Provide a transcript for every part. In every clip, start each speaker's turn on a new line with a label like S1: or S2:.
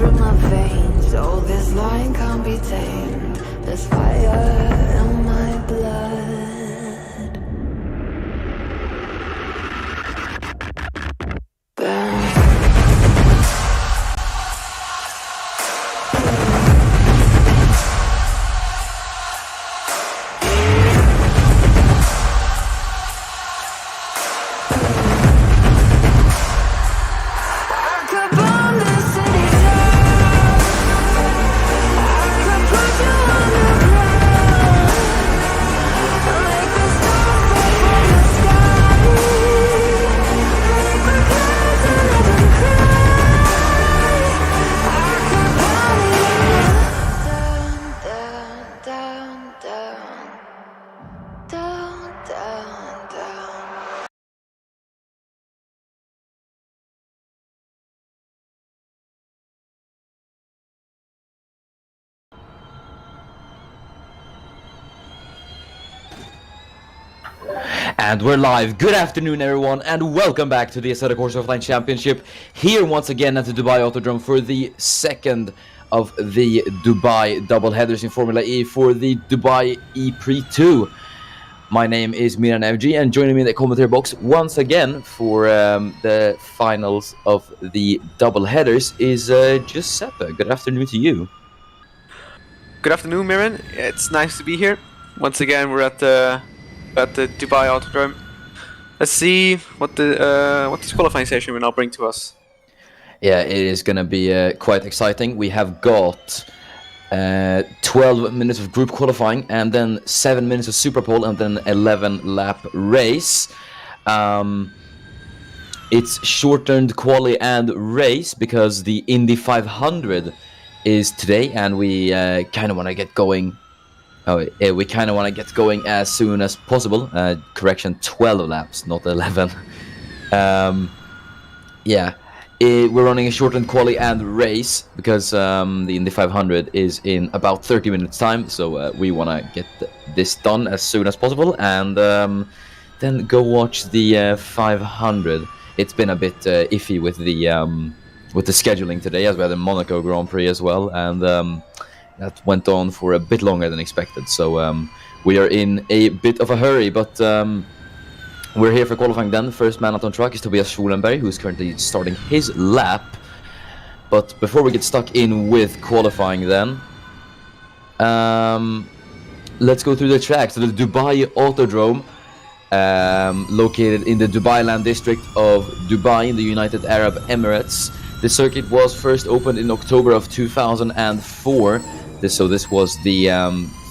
S1: in my veins. Oh, this line can't be tamed. There's fire in my blood. Burn.
S2: And we're live. Good afternoon, everyone, and welcome back to the Assetto Corsa Offline Championship. Here once again at the Dubai Autodrome for the second of the Dubai double headers in Formula E for the Dubai ePrix 2. My name is Miran FG, and joining me in the commentary box once again for the finals of the double headers is Giuseppe. Good afternoon to you.
S3: Good afternoon, Miran. It's nice to be here. Once again, we're at the Dubai Autodrome. Let's see what this qualifying session will now bring to us.
S2: Yeah, it is going to be quite exciting. We have got 12 minutes of group qualifying, and then 7 minutes of Super Pole, and then 11 lap race. It's shortened quali and race because the Indy 500 is today, and we kind of want to get going. We kind of want to get going as soon as possible. Correction, 12 laps, not 11. We're running a shortened quali and race because the Indy 500 is in about 30 minutes time. So we want to get this done as soon as possible, and then go watch the 500. It's been a bit iffy with the scheduling today, as we had the Monaco Grand Prix as well, and that went on for a bit longer than expected, so we are in a bit of a hurry, but we're here for qualifying then. First man out on track is Tobias Schulenberg, who's currently starting his lap. But before we get stuck in with qualifying then, let's go through the track. So the Dubai Autodrome, located in the Dubai Land District of Dubai in the United Arab Emirates. The circuit was first opened in October of 2004. This was the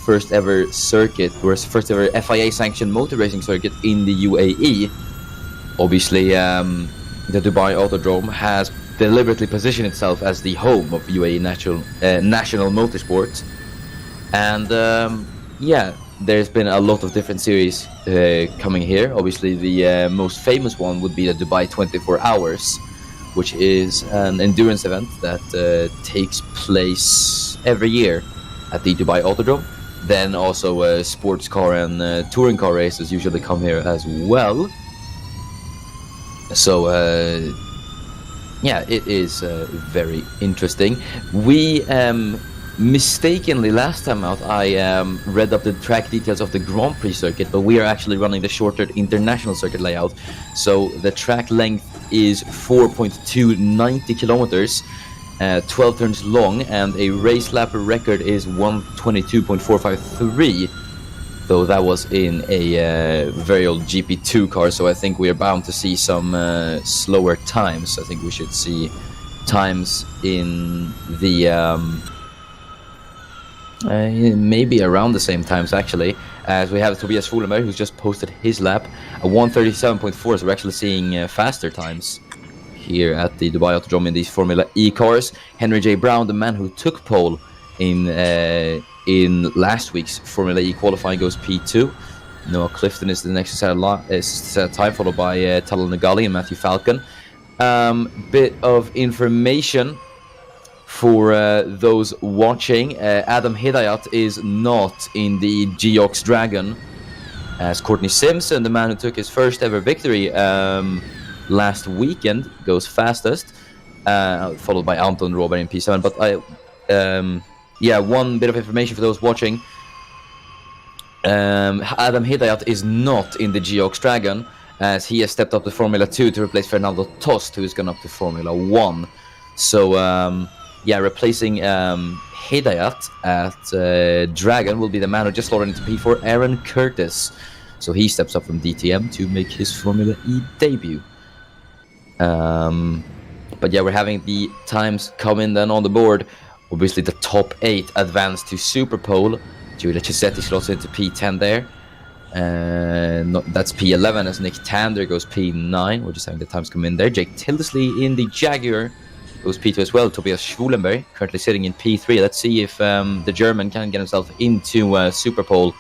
S2: first ever circuit, or first ever FIA sanctioned motor racing circuit in the UAE. Obviously, the Dubai Autodrome has deliberately positioned itself as the home of UAE national motorsport. And there's been a lot of different series coming here. Obviously, the most famous one would be the Dubai 24 Hours, which is an endurance event that takes place every year at the Dubai Autodrome. Then also sports car and touring car races usually come here as well. So it is very interesting. We mistakenly last time out I read up the track details of the Grand Prix circuit, but we are actually running the shorter international circuit layout. So the track length is 4.290 kilometers, 12 turns long, and a race lap record is 122.453. Though that was in a very old GP2 car, so I think we are bound to see some slower times. I think we should see times in the maybe around the same times actually, as we have Tobias Schulenberg, who's just posted his lap, a 1:37.4, so we're actually seeing faster times here at the Dubai Autodrome in these Formula E cars. Henry J. Brown, the man who took pole in last week's Formula E qualifying, goes P2. Noah Clifton is the next set time, followed by Talal Nagali and Matthew Falcon. Bit of information for those watching. Adam Hidayat is not in the Geox Dragon, as Courtney Simpson, the man who took his first ever victory last weekend, goes fastest. followed by Anton Robert in P7. But one bit of information for those watching. Adam Hidayat is not in the Geox Dragon, as he has stepped up to Formula 2 to replace Fernando Tost, who has gone up to Formula 1. So, replacing Hidayat at Dragon will be the man who just slotted into P4, Aaron Curtis. So he steps up from DTM to make his Formula E debut. But yeah, we're having the times come in then on the board. Obviously, the top 8 advance to Super Pole. Giulia Cisetti slots into P10 there. That's P11 as Nick Tander goes P9. We're just having the times come in there. Jake Tildesley in the Jaguar goes P2 as well. Tobias Schwulenberg currently sitting in P3. Let's see if the German can get himself into Super Pole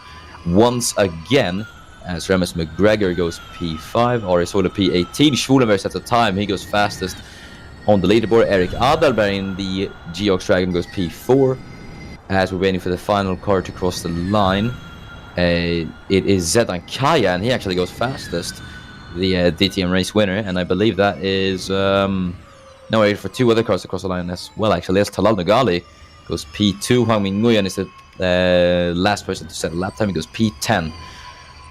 S2: once again. As Remus McGregor goes P5, Arisola P18. Schwulenberg sets a time. He goes fastest on the leaderboard. Eric Adalberg in the Geox Dragon goes P4. As we're waiting for the final car to cross the line, it is Zedan Kaya, and he actually goes fastest, the DTM race winner. And I believe that is wait for 2 other cars to cross the line as well. Actually, there's Talal Nagali goes P2. Hwang Min Nguyen is the last person to set a lap time. He goes P10.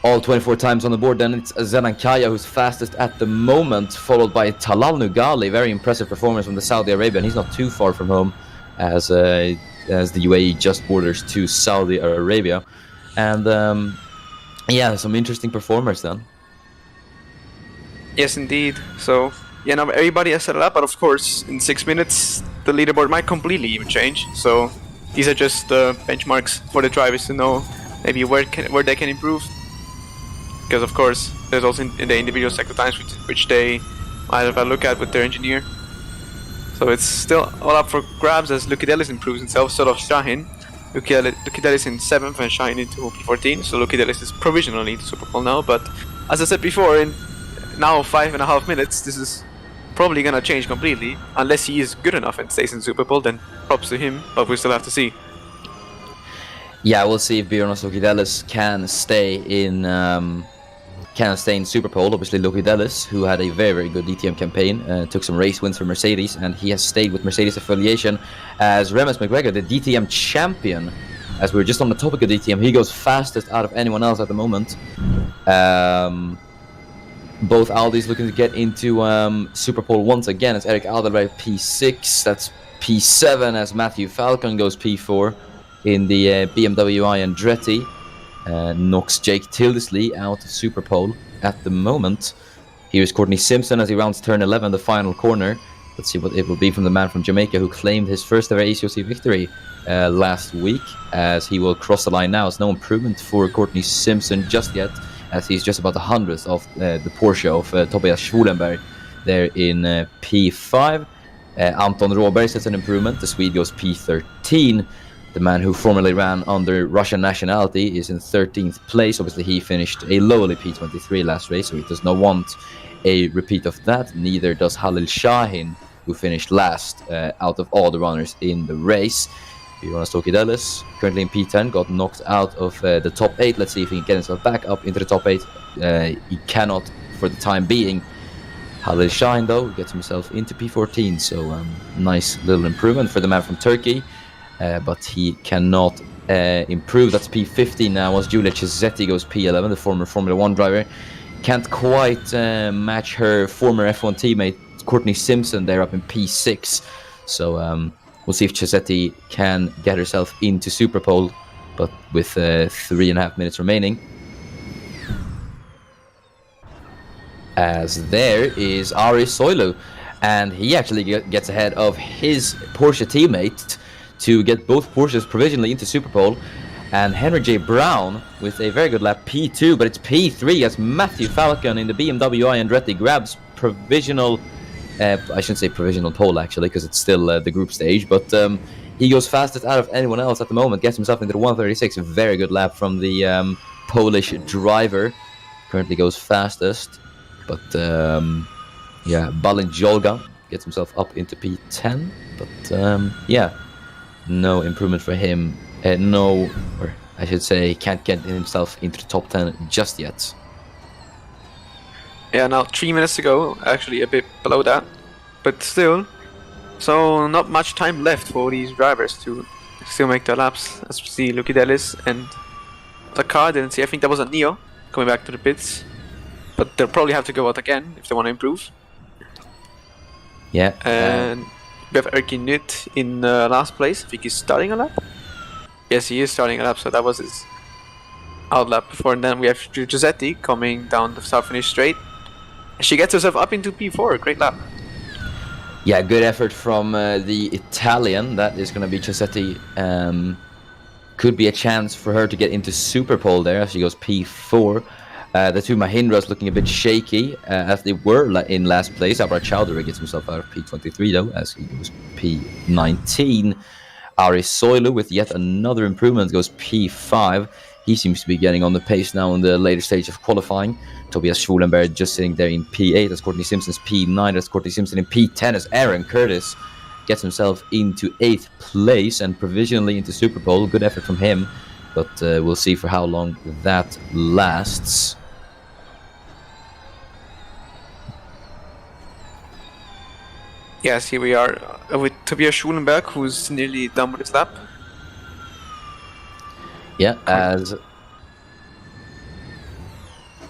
S2: All 24 times on the board. Then it's Zedan Kaya who's fastest at the moment, followed by Talal Nugali. Very impressive performance from the Saudi Arabian. He's not too far from home, as the UAE just borders to Saudi Arabia. And some interesting performers then.
S3: Yes, indeed. So, now everybody has set it up, but of course, in 6 minutes, the leaderboard might completely even change. So, these are just benchmarks for the drivers to know maybe where they can improve. Because, of course, there's also in the individual sector times which they might have a look at with their engineer. So it's still all up for grabs as Lukidelis improves himself, sort of Shahin. Lukidelis in 7th and Shahin into P14, so Lukidelis is provisionally into Super Pole now, but as I said before, in now 5.5 minutes, this is probably gonna change completely, unless he is good enough and stays in Super Pole, then props to him, but we still have to see.
S2: Yeah, we'll see if Bjorn Lukidelis can stay in Super Pole. Obviously, Lukidelis, who had a very, very good DTM campaign, took some race wins for Mercedes, and he has stayed with Mercedes affiliation. As Remus McGregor, the DTM champion, as we were just on the topic of DTM, he goes fastest out of anyone else at the moment. Both Aldis looking to get into Super Pole once again. It's Eric Alderberg P6, that's P7 as Matthew Falcon goes P4 in the BMW I Andretti. Knocks Jake Tildesley out of Super Pole at the moment. Here's Courtney Simpson as he rounds turn 11, the final corner. Let's see what it will be from the man from Jamaica who claimed his first ever ACOC victory last week, as he will cross the line now. It's no improvement for Courtney Simpson just yet, as he's just about the 100th of the Porsche of Tobias Schwulenberg there in P5. Anton Råberg sets an improvement. The Swede goes P13. The man who formerly ran under Russian nationality is in 13th place. Obviously, he finished a lowly P23 last race, so he does not want a repeat of that. Neither does Halil Shahin, who finished last out of all the runners in the race. Jonas Tokidelis, currently in P10, got knocked out of the top 8. Let's see if he can get himself back up into the top 8. He cannot for the time being. Halil Shahin, though, gets himself into P14, so nice little improvement for the man from Turkey. But he cannot improve. That's P15 now as Giulia Cisetti goes P11, the former Formula 1 driver. Can't quite match her former F1 teammate Courtney Simpson there up in P6. So we'll see if Cisetti can get herself into Super Pole, but with 3.5 minutes remaining. As there is Ari Soilu, and he actually gets ahead of his Porsche teammate to get both Porsches provisionally into Super Pole. And Henry J. Brown with a very good lap, P2, but it's P3 as Matthew Falcon in the BMW I Andretti grabs provisional, I shouldn't say provisional pole actually, because it's still the group stage, but he goes fastest out of anyone else at the moment, gets himself into the 136, a very good lap from the Polish driver, currently goes fastest, but Balin Jolga gets himself up into P10, but no improvement for him. Or I should say, can't get himself into the top 10 just yet.
S3: Yeah, now 3 minutes ago, actually a bit below that, but still, So not much time left for these drivers to still make their laps. As we see Lucky Delis and the car didn't see. I think that was a Neo coming back to the pits. But they'll probably have to go out again if they want to improve.
S2: Yeah.
S3: And we have Erkin Nut in last place. I think he's starting a lap. Yes, he is starting a lap, so that was his out lap before. And then we have Giuseppe coming down the start finish straight. She gets herself up into P4. Great lap.
S2: Yeah, good effort from the Italian. That is going to be Giuseppe. Could be a chance for her to get into Super Pole there as she goes P4. The two Mahindras looking a bit shaky as they were in last place. Abra Chowdhury gets himself out of P23 though as he goes P19. Ari Soilu with yet another improvement goes P5. He seems to be getting on the pace now in the later stage of qualifying. Tobias Schulenberg just sitting there in P8 as Courtney Simpson's P9 as Courtney Simpson in P10 as Aaron Curtis gets himself into 8th place and provisionally into Super Pole. Good effort from him, but we'll see for how long that lasts.
S3: Yes, here we are with Tobias Schulenberg, who's nearly done with his lap.
S2: Yeah, as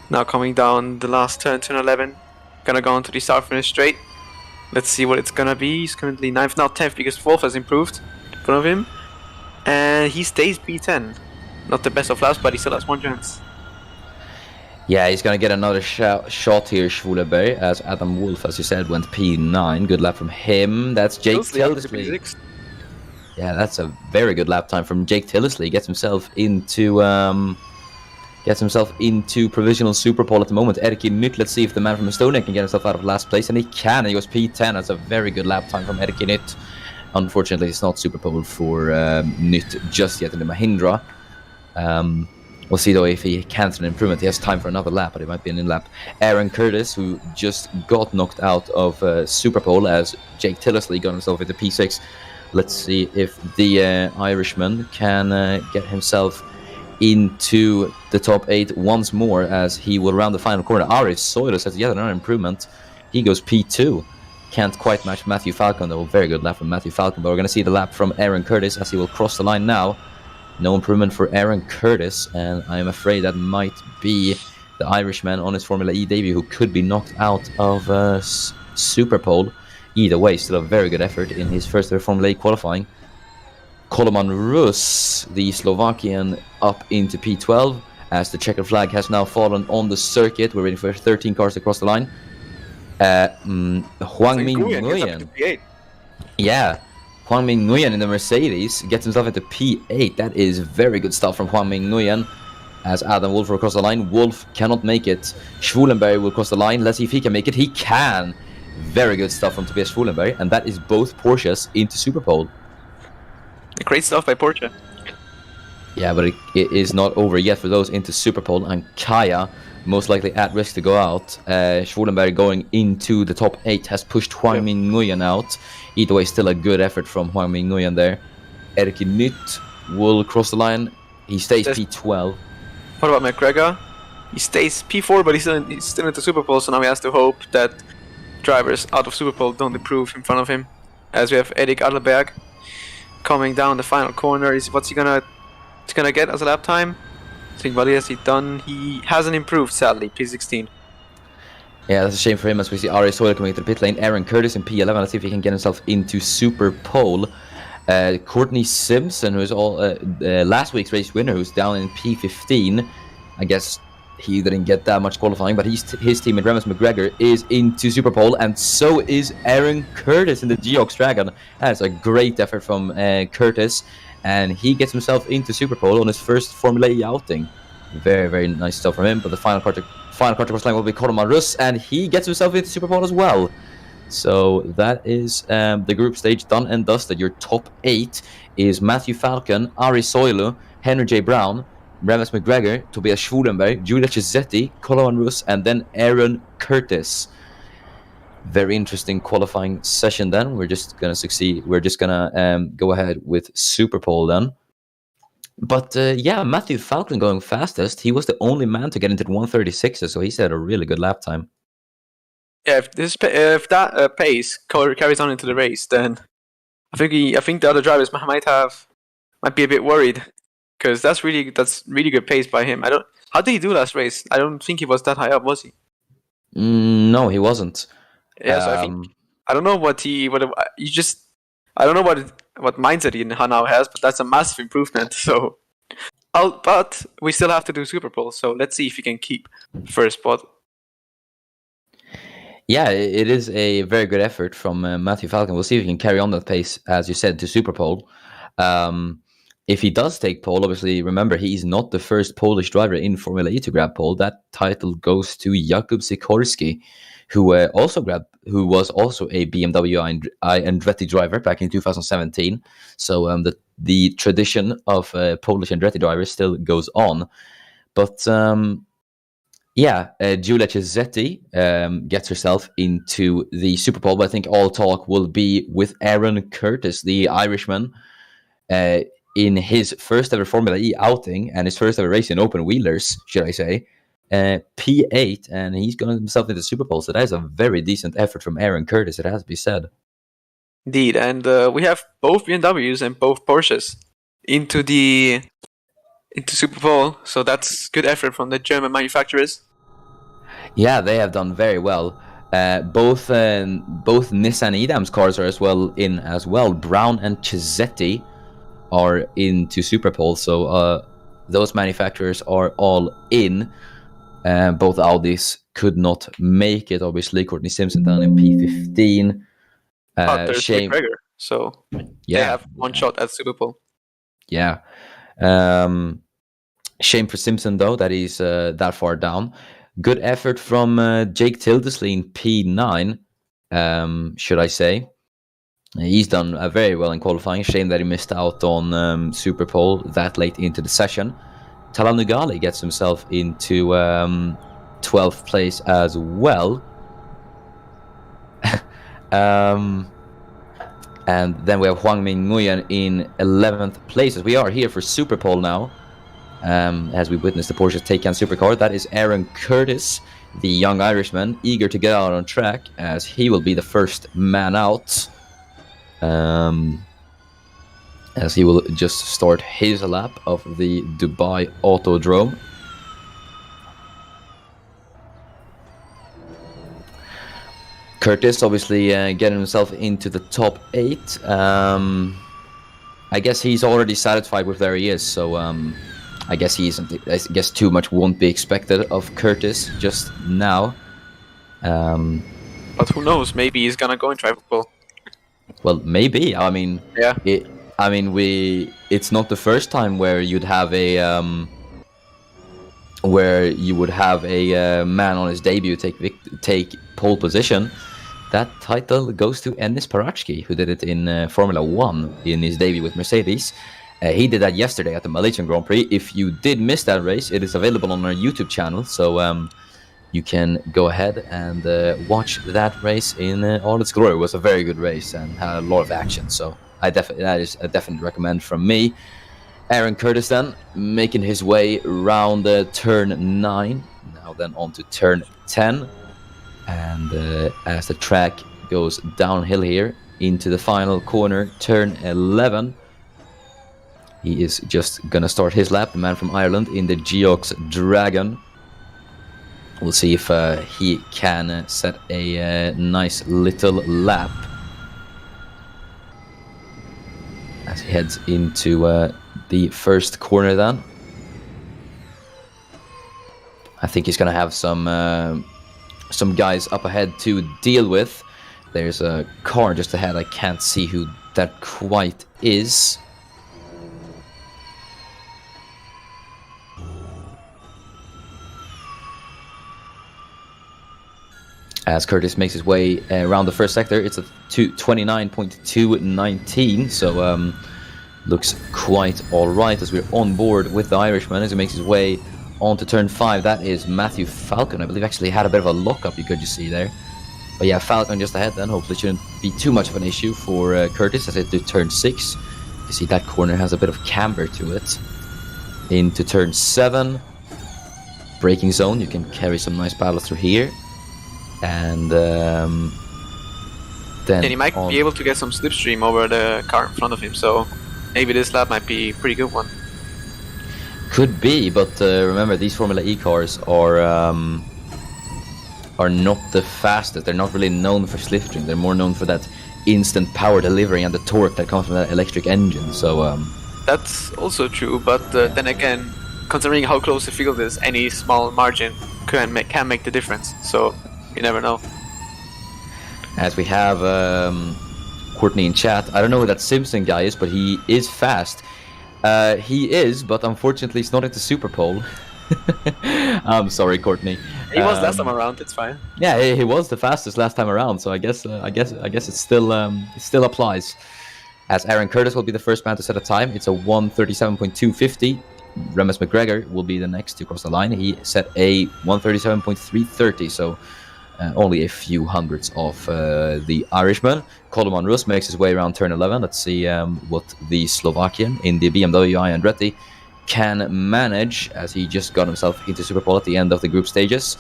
S3: now coming down the last turn, turn 11. Gonna go into the start finish straight. Let's see what it's gonna be. He's currently 9th, now 10th because Wolf has improved in front of him. And he stays P10. Not the best of laps, but he still has one chance.
S2: yeah, he's going to get another shot here, Schwuleberg, as Adam Wolf, as you said, went P9. Good lap from him. That's Jake Tillisley. Yeah, that's a very good lap time from Jake Tillisley. Gets himself into provisional Super Pole at the moment. Erkki Nyt, let's see if the man from Estonia can get himself out of last place. And he can. He goes P10. That's a very good lap time from Erkki Nyt. Unfortunately, it's not Super Pole for Nyt just yet in the Mahindra. We'll see though if he can an improvement. He has time for another lap, but it might be an in-lap. Aaron Curtis, who just got knocked out of Super Pole as Jake Tillisley got himself into P6. Let's see if the Irishman can get himself into the top 8 once more as he will round the final corner. Aris Soilis has yet another improvement. He goes P2. Can't quite match Matthew Falcon though. Very good lap from Matthew Falcon, but we're going to see the lap from Aaron Curtis as he will cross the line now. No improvement for Aaron Curtis, and I'm afraid that might be the Irishman on his Formula E debut who could be knocked out of Super Pole. Either way, still a very good effort in his first ever Formula E qualifying. Koloman Rus, the Slovakian, up into P12 as the checkered flag has now fallen on the circuit. We're waiting for 13 cars to cross the line. Huang Min Nguyen. Yeah. Huang Min Nguyen in the Mercedes gets himself into P8. That is very good stuff from Huang Min Nguyen as Adam Wolf will cross the line. Wolf cannot make it. Schwulenberg will cross the line. Let's see if he can make it. He can. Very good stuff from Tobias Schwulenberg, and that is both Porsches into Super Pole.
S3: Great stuff by Porsche.
S2: Yeah, but it is not over yet for those into Super Pole, and Kaya most likely at risk to go out. Schwulenberg going into the top 8 has pushed Huang Min Nguyen out. Either way, still a good effort from Huang Min Nguyen there. Erkki Nyt will cross the line. He stays P12.
S3: What about McGregor? He stays P4, but he's still into Super Pole, so now he has to hope that drivers out of Super Pole don't improve in front of him. As we have Erik Adelberg coming down the final corner. What's he gonna get as a lap time? I think what has he done? He hasn't improved, sadly. P16.
S2: Yeah, that's a shame for him as we see Ari Soil coming into the pit lane. Aaron Curtis in P11. Let's see if he can get himself into Super Pole. Courtney Simpson, who is last week's race winner, who's down in P15. I guess he didn't get that much qualifying, but his teammate Remus McGregor is into Super Pole, and so is Aaron Curtis in the Geox Dragon. That's a great effort from Curtis, and he gets himself into Super Pole on his first Formula E outing. Very, very nice stuff from him, but the final car to cross line will be Koloman Rus, and he gets himself into Super Pole as well. So that is the group stage done and dusted. Your top 8 is Matthew Falcon, Ari Soilu, Henry J. Brown, Remus McGregor, Tobias Schwulenberg, Giulia Cesetti, Koloman Rus, and then Aaron Curtis. Very interesting qualifying session then. We're just going to succeed. We're just going to go ahead with Super Pole then. But yeah, Matthew Falcon going fastest. He was the only man to get into the 136, so he had a really good lap time.
S3: Yeah, if that pace carries on into the race, then I think the other drivers might be a bit worried, because that's really good pace by him. How did he do last race? I don't think he was that high up, was he?
S2: No, he wasn't.
S3: Yeah, so I don't know what he would have. I don't know what mindset he now has, but that's a massive improvement. So, but we still have to do Super Bowl. So let's see if he can keep first spot.
S2: Yeah, it is a very good effort from Matthew Falcon. We'll see if he can carry on that pace, as you said, to Super Pole. If he does take pole, obviously, remember, he's not the first Polish driver in Formula E to grab pole. That title goes to Jakub Sikorski, who was also a BMW Andretti driver back in 2017. So the tradition of Polish Andretti drivers still goes on. But Giulia Cesetti gets herself into the Super Bowl, but I think all talk will be with Aaron Curtis, the Irishman, in his first ever Formula E outing and his first ever race in open wheelers, should I say. P8, and he's got himself into the Super Bowl, so that is a very decent effort from Aaron Curtis, it has to be said.
S3: Indeed, and we have both BMWs and both Porsches into Super Bowl, so that's good effort from the German manufacturers.
S2: Yeah, they have done very well. Both Nissan Edam's cars are as well. Brown and Cesetti are into Super Bowl, so those manufacturers are all in. Both Audis could not make it, obviously. Courtney Simpson down in P15.
S3: But there's
S2: Shame.
S3: McGregor, so they have one shot at Super Bowl. Yeah.
S2: Shame for Simpson, though, that he's that far down. Good effort from Jake Tildesley in P9, should I say. He's done very well in qualifying. Shame that he missed out on Super Pole that late into the session. Talan Nugali gets himself into 12th place as well. And then we have Huang Ming Nguyen in 11th place. As we are here for Super Pole now. As we witness the Porsche Taycan supercar, that is Aaron Curtis, the young Irishman, eager to get out on track, as he will be the first man out. As he will just start his lap of the Dubai Autodrome. Curtis obviously getting himself into the top 8. I guess he's already satisfied with where he is, so I guess too much won't be expected of Curtis just now.
S3: But who knows? Maybe he's gonna go in Tribal.
S2: Well, maybe. I mean,
S3: yeah.
S2: It's not the first time where you'd have a man on his debut take pole position. That title goes to Enis Parachki, who did it in Formula 1 in his debut with Mercedes. He did that yesterday at the Malaysian Grand Prix. If you did miss that race, it is available on our YouTube channel, so you can go ahead and watch that race in all its glory. It was a very good race and had a lot of action, so that is a definite recommend from me. Aaron Curtis then making his way round turn 9, now then on to turn 10, and as the track goes downhill here into the final corner, turn 11, he is just gonna start his lap, the man from Ireland in the Geox Dragon. We'll see if he can set a nice little lap as he heads into the first corner then. I think he's gonna have some guys up ahead to deal with. There's a car just ahead. I can't see who that quite is. As Curtis makes his way around the first sector, it's a 29.219, so looks quite alright as we're on board with the Irishman as he makes his way onto turn 5. That is Matthew Falcon. I believe actually had a bit of a lockup, you could just see there. But yeah, Falcon just ahead then. Hopefully shouldn't be too much of an issue for Curtis as it to turn 6. You see that corner has a bit of camber to it. Into turn 7. Braking zone, you can carry some nice battles through here. And then
S3: And he might be able to get some slipstream over the car in front of him, so maybe this lap might be a pretty good one.
S2: Could be, but remember, these Formula E cars are not the fastest. They're not really known for slipstream. They're more known for that instant power delivery and the torque that comes from that electric engine. So
S3: that's also true, but then again, considering how close the field is, any small margin can make the difference. So you never know.
S2: As we have Courtney in chat, I don't know who that Simpson guy is, but he is fast. He is, but unfortunately, he's not into Super Pole. I'm sorry, Courtney.
S3: He was last time around. It's fine.
S2: Yeah, he was the fastest last time around, so I guess it still applies. As Aaron Curtis will be the first man to set a time, it's a 1:37.250. Remus McGregor will be the next to cross the line. He set a 1:37.330, so only a few hundredths off the Irishman. Coleman Rus makes his way around turn 11. Let's see what the Slovakian in the BMW I Andretti can manage, as he just got himself into Super Pole at the end of the group stages.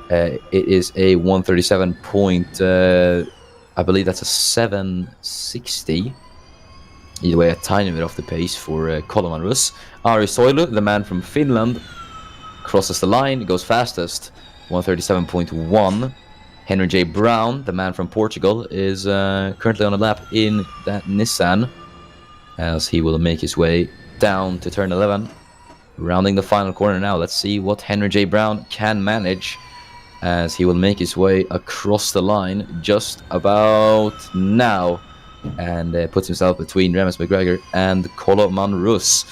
S2: It is a 1:37 point, I believe that's a 760. Either way, a tiny bit off the pace for Coleman Rus. Ari Soilu, the man from Finland, crosses the line, goes fastest, 1:37.1. Henry J. Brown, the man from Portugal, is currently on a lap in that Nissan, as he will make his way down to turn 11. Rounding the final corner now, let's see what Henry J. Brown can manage, as he will make his way across the line just about now, and puts himself between Remus McGregor and Coleman Rus.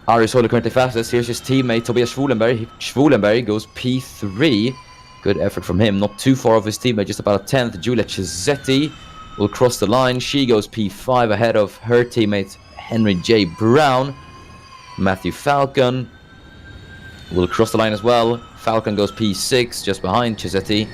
S2: Ari Soilu currently fastest. Here's his teammate Tobias Schwulenberg. Schwulenberg goes P3. Good effort from him. Not too far off his teammate, just about a 10th. Giulia Cesetti will cross the line. She goes P5 ahead of her teammate Henry J. Brown. Matthew Falcon will cross the line as well. Falcon goes P6 just behind Cesetti.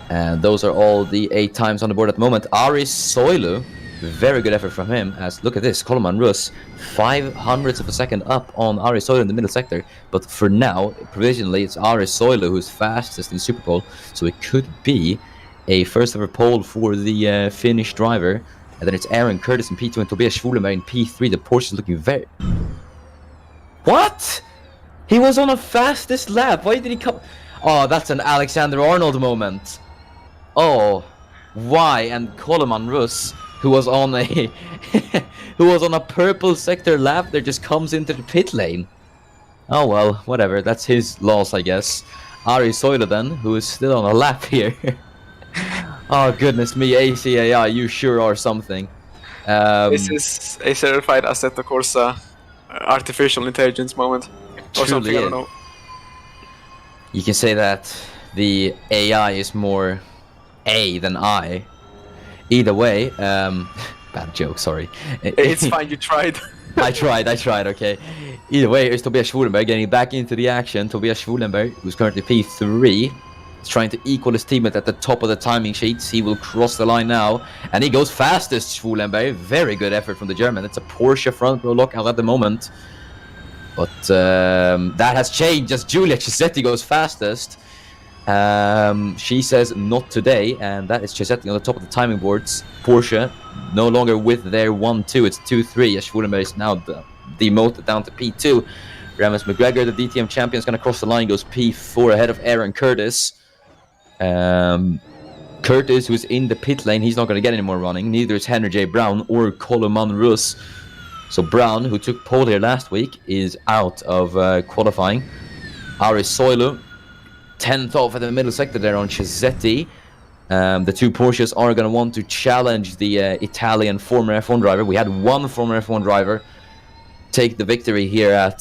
S2: And those are all the 8 times on the board at the moment. Ari Soilu, very good effort from him, as look at this, Coleman Rus, 0.05 of a second up on Ari Soilu in the middle sector, but for now, provisionally, it's Ari Soilu who's fastest in Super Pole, so it could be a first ever pole for the Finnish driver, and then it's Aaron Curtis in P2 and Tobias Schwulenberg in P3. The Porsche is looking very... What? He was on a fastest lap, why did he come... Oh, that's an Alexander Arnold moment. Oh, why? And Coleman Rus, who was on a purple sector lap there, just comes into the pit lane. Oh well, whatever, that's his loss, I guess. Ari Soilu then, who is still on a lap here. Oh goodness me, ACAI, you sure are something.
S3: This is a certified Assetto Corsa artificial intelligence moment, or something. I don't know.
S2: You can say that the AI is more A than I. Either way, bad joke, sorry.
S3: It's fine, you tried.
S2: I tried, okay. Either way, here's Tobias Schwulenberg getting back into the action. Tobias Schwulenberg, who's currently P3, is trying to equal his teammate at the top of the timing sheets. He will cross the line now, and he goes fastest, Schwulenberg. Very good effort from the German. It's a Porsche front row lockout at the moment. But that has changed as Giulia Cesetti goes fastest. She says not today, and that is Cesetti on the top of the timing boards. Porsche no longer with their 1-2, it's 2-3 as Schwulenberg is now demoted down to P2. Remus McGregor, the DTM champion, is going to cross the line, goes P4 ahead of Aaron Curtis. Curtis, who's in the pit lane, he's not going to get any more running. Neither is Henry J. Brown or Coleman Rus. So Brown, who took pole here last week, is out of qualifying. Ari Soilu, 10th off at the middle sector there on Cesetti. The two Porsches are going to want to challenge the Italian former F1 driver. We had one former F1 driver take the victory here at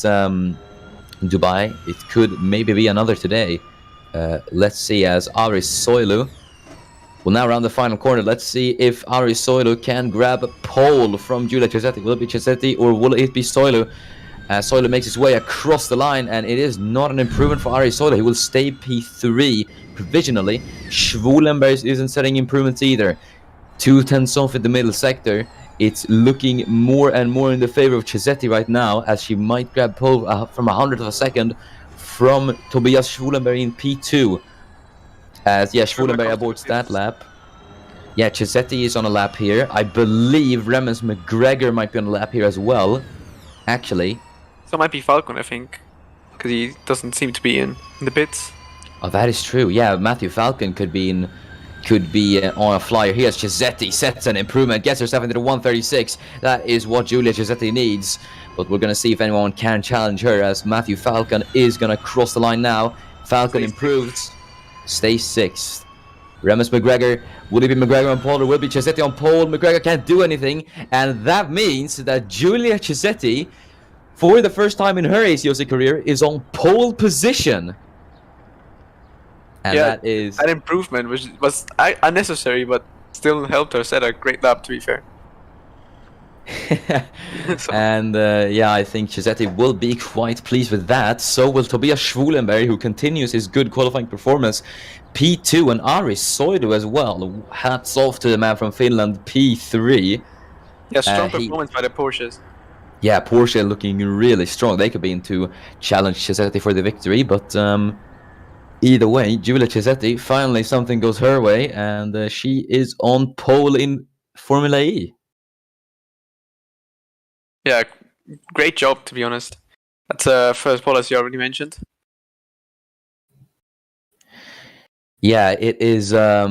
S2: Dubai. It could maybe be another today. Let's see, as Ari Soilu will now round the final corner. Let's see if Ari Soilu can grab a pole from Giulia Cesetti. Will it be Cesetti or will it be Soilu? Soilu makes his way across the line, and it is not an improvement for Ari Soilu. He will stay P3 provisionally. Schwulenberg isn't setting improvements either. 2/10 off in the middle sector. It's looking more and more in the favor of Cesetti right now, as she might grab pole from 100th of a second from Tobias Schwulenberg in P2. As Schwulenberg aborts that lap. Yeah, Chisetti is on a lap here. I believe Remus McGregor might be on a lap here as well, actually.
S3: So it might be Falcon, I think, because he doesn't seem to be in the pits.
S2: Oh, that is true. Yeah, Matthew Falcon could be on a flyer. Here's Chisetti, sets an improvement, gets herself into the 136. That is what Giulia Chisetti needs. But we're going to see if anyone can challenge her, as Matthew Falcon is going to cross the line now. Falcon improves, stays 6th. Remus McGregor, will it be McGregor on pole or will it be Chisetti on pole? McGregor can't do anything, and that means that Giulia Chisetti, for the first time in her ACOC career, is on pole position. And
S3: yeah,
S2: that is
S3: an improvement, which was unnecessary, but still helped her set a great lap, to be fair.
S2: And yeah, I think Chisetti will be quite pleased with that. So will Tobias Schwulenberg, who continues his good qualifying performance. P2, and Ari Soido as well. Hats off to the man from Finland, P3.
S3: Yeah, strong performance by the Porsches.
S2: Yeah, Porsche looking really strong. They could be in to challenge Chisetti for the victory, but either way, Giulia Chisetti, finally something goes her way, and she is on pole in Formula E.
S3: Yeah, great job, to be honest. That's first pole, as you already mentioned.
S2: Yeah, it is. Yeah,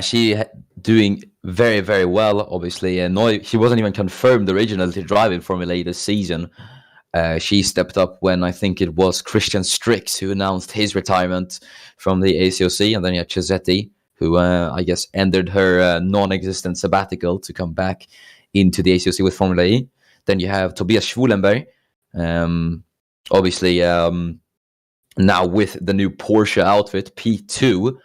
S2: she doing very, very well, obviously. And she wasn't even confirmed originally to drive in Formula E this season. She stepped up when I think it was Christian Strix who announced his retirement from the ACOC. And then you had Chisetti, who I guess ended her non-existent sabbatical to come back into the ACOC with Formula E. Then you have Tobias Schwulenberg, obviously now with the new Porsche outfit, P2,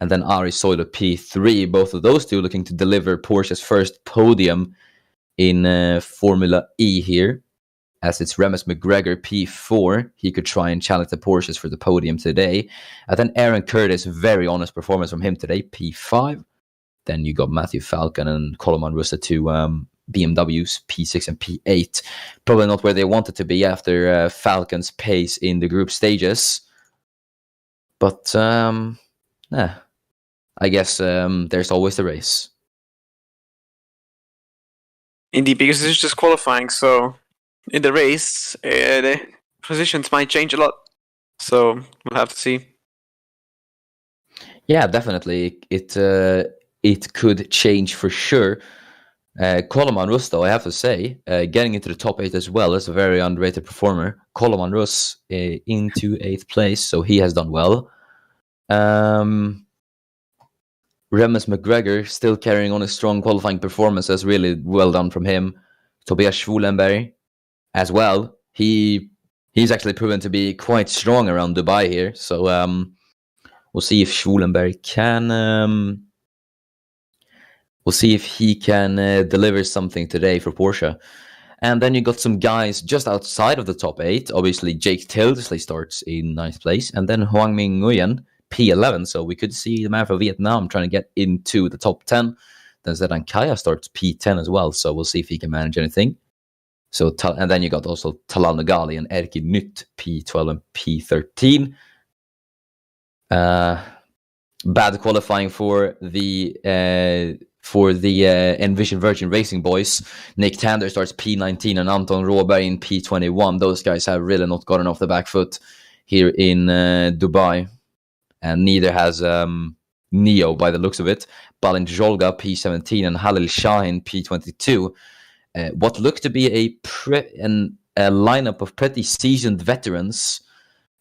S2: and then Ari Soido, P3. Both of those two looking to deliver Porsche's first podium in Formula E here, as it's Remus McGregor, P4. He could try and challenge the Porsches for the podium today. And then Aaron Curtis, very honest performance from him today, P5. Then you got Matthew Falcon and Coleman Russa, two BMWs, P6 and P8. Probably not where they wanted to be after Falcon's pace in the group stages. But, I guess there's always the race.
S3: Indeed, because it's just qualifying, so in the race, the positions might change a lot. So we'll have to see.
S2: Yeah, definitely. It could change for sure. Coleman Russ, though, I have to say, getting into the top 8 as well is a very underrated performer. Coleman Russ into 8th place, so he has done well. Remus McGregor still carrying on a strong qualifying performance. That's really well done from him. Tobias Schwulenberg as well. He's actually proven to be quite strong around Dubai here. So we'll see if Schwulenberg can... We'll see if he can deliver something today for Porsche. And then you got some guys just outside of the top 8. Obviously, Jake Tildesley starts in 9th place. And then Hoang Minh Nguyen, P11. So we could see the man from Vietnam trying to get into the top 10. Then Zedan Kaya starts P10 as well. So we'll see if he can manage anything. So and then you got also Talal Nagali and Erki Nytt, P12 and P13. Bad qualifying for the Envision Virgin Racing boys. Nick Tander starts P19 and Anton Råberg in P21. Those guys have really not gotten off the back foot here in Dubai. And neither has Neo by the looks of it. Balint Jolga, P17, and Halil Shahin, P22. What looked to be a lineup of pretty seasoned veterans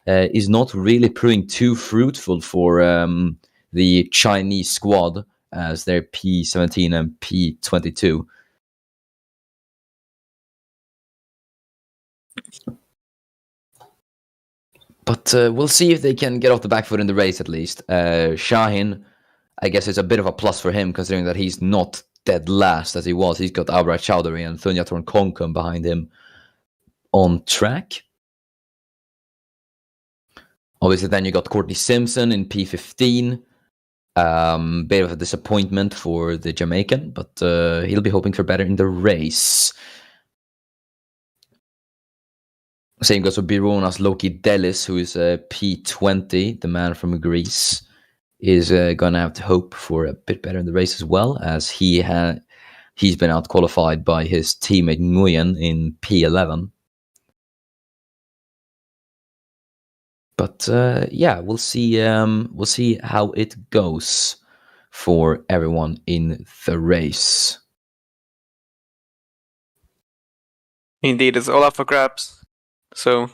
S2: is not really proving too fruitful for the Chinese squad, as they're P17 and P22. But we'll see if they can get off the back foot in the race at least. Shahin, I guess it's a bit of a plus for him, considering that he's not dead last as he was. He's got Abra Chowdhury and Thunyathorn Konkum behind him on track. Obviously, then you got Courtney Simpson in P15. Bit of a disappointment for the Jamaican, but he'll be hoping for better in the race. Same goes for Bironas Loki Delis, who is P20, the man from Greece, is gonna have to hope for a bit better in the race as well, as he's been out qualified by his teammate Nguyen in P11. But yeah, we'll see how it goes for everyone in the race.
S3: Indeed, it's all up for grabs. So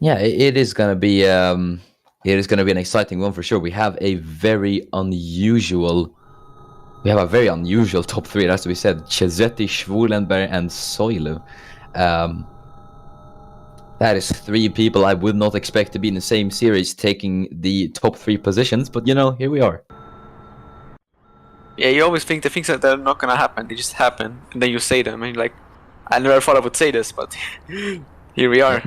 S2: yeah, it is gonna be an exciting one for sure. We have a very unusual top three. It has to be said. Cesetti, Schwulenberg, and Soilu. That is three people I would not expect to be in the same series taking the top three positions, but here we are.
S3: yeah, you always think the things that are not gonna happen, they just happen, and then you say them, and you're like, I never thought I would say this, but here we are.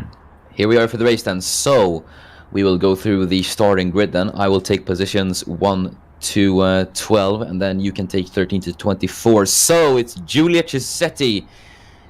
S2: Here we are for the race then. So we will go through the starting grid then. I will take positions 1 to 12, and then you can take 13 to 24. So it's Giulia Cesetti,